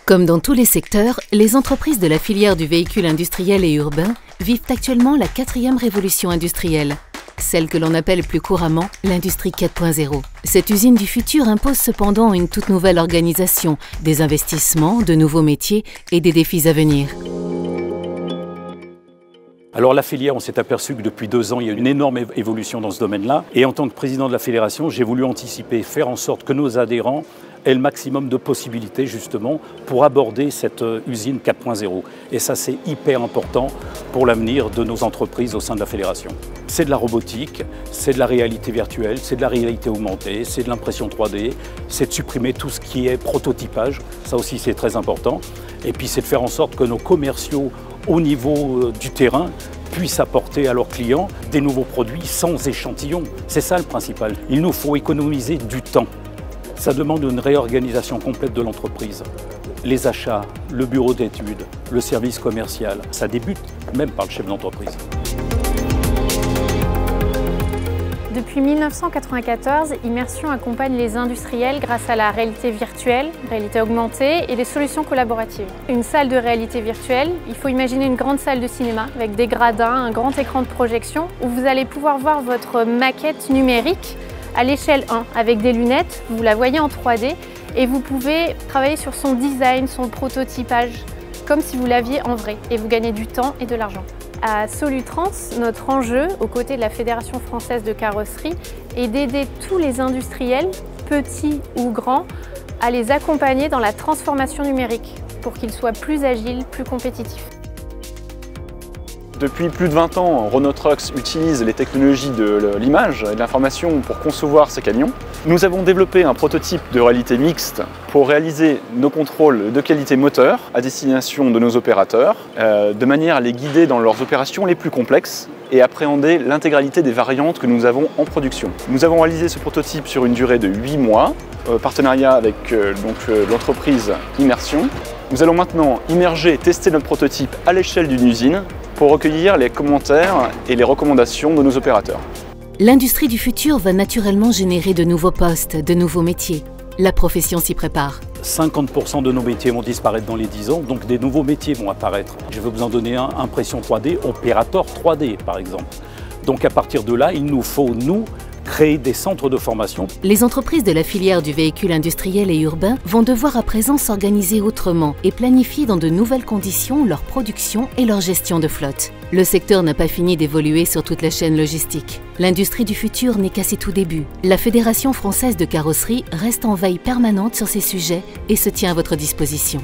Comme dans tous les secteurs, les entreprises de la filière du véhicule industriel et urbain vivent actuellement la 4e révolution industrielle, celle que l'on appelle plus couramment l'industrie 4.0. Cette usine du futur impose cependant une toute nouvelle organisation, des investissements, de nouveaux métiers et des défis à venir. Alors la filière, on s'est aperçu que depuis 2 ans, il y a une énorme évolution dans ce domaine-là. Et en tant que président de la fédération, j'ai voulu anticiper, faire en sorte que nos adhérents aient le maximum de possibilités justement pour aborder cette usine 4.0. Et ça, c'est hyper important pour l'avenir de nos entreprises au sein de la fédération. C'est de la robotique, c'est de la réalité virtuelle, c'est de la réalité augmentée, c'est de l'impression 3D, c'est de supprimer tout ce qui est prototypage, ça aussi c'est très important. Et puis c'est de faire en sorte que nos commerciaux au niveau du terrain puissent apporter à leurs clients des nouveaux produits sans échantillon. C'est ça le principal. Il nous faut économiser du temps. Ça demande une réorganisation complète de l'entreprise. Les achats, le bureau d'études, le service commercial, ça débute même par le chef d'entreprise. Depuis 1994, Immersion accompagne les industriels grâce à la réalité virtuelle, réalité augmentée et les solutions collaboratives. Une salle de réalité virtuelle, il faut imaginer une grande salle de cinéma avec des gradins, un grand écran de projection où vous allez pouvoir voir votre maquette numérique à l'échelle 1 avec des lunettes, vous la voyez en 3D et vous pouvez travailler sur son design, son prototypage, comme si vous l'aviez en vrai et vous gagnez du temps et de l'argent. À Solutrans, notre enjeu, aux côtés de la Fédération française de carrosserie, est d'aider tous les industriels, petits ou grands, à les accompagner dans la transformation numérique pour qu'ils soient plus agiles, plus compétitifs. Depuis plus de 20 ans, Renault Trucks utilise les technologies de l'image et de l'information pour concevoir ses camions. Nous avons développé un prototype de réalité mixte pour réaliser nos contrôles de qualité moteur à destination de nos opérateurs, de manière à les guider dans leurs opérations les plus complexes et appréhender l'intégralité des variantes que nous avons en production. Nous avons réalisé ce prototype sur une durée de 8 mois, partenariat avec l'entreprise Immersion. Nous allons maintenant immerger et tester notre prototype à l'échelle d'une usine pour recueillir les commentaires et les recommandations de nos opérateurs. L'industrie du futur va naturellement générer de nouveaux postes, de nouveaux métiers. La profession s'y prépare. 50% de nos métiers vont disparaître dans les 10 ans, donc des nouveaux métiers vont apparaître. Je vais vous en donner un, impression 3D, opérateur 3D par exemple. Donc à partir de là, il nous faut, nous, créer des centres de formation. Les entreprises de la filière du véhicule industriel et urbain vont devoir à présent s'organiser autrement et planifier dans de nouvelles conditions leur production et leur gestion de flotte. Le secteur n'a pas fini d'évoluer sur toute la chaîne logistique. L'industrie du futur n'est qu'à ses tout débuts. La Fédération française de carrosserie reste en veille permanente sur ces sujets et se tient à votre disposition.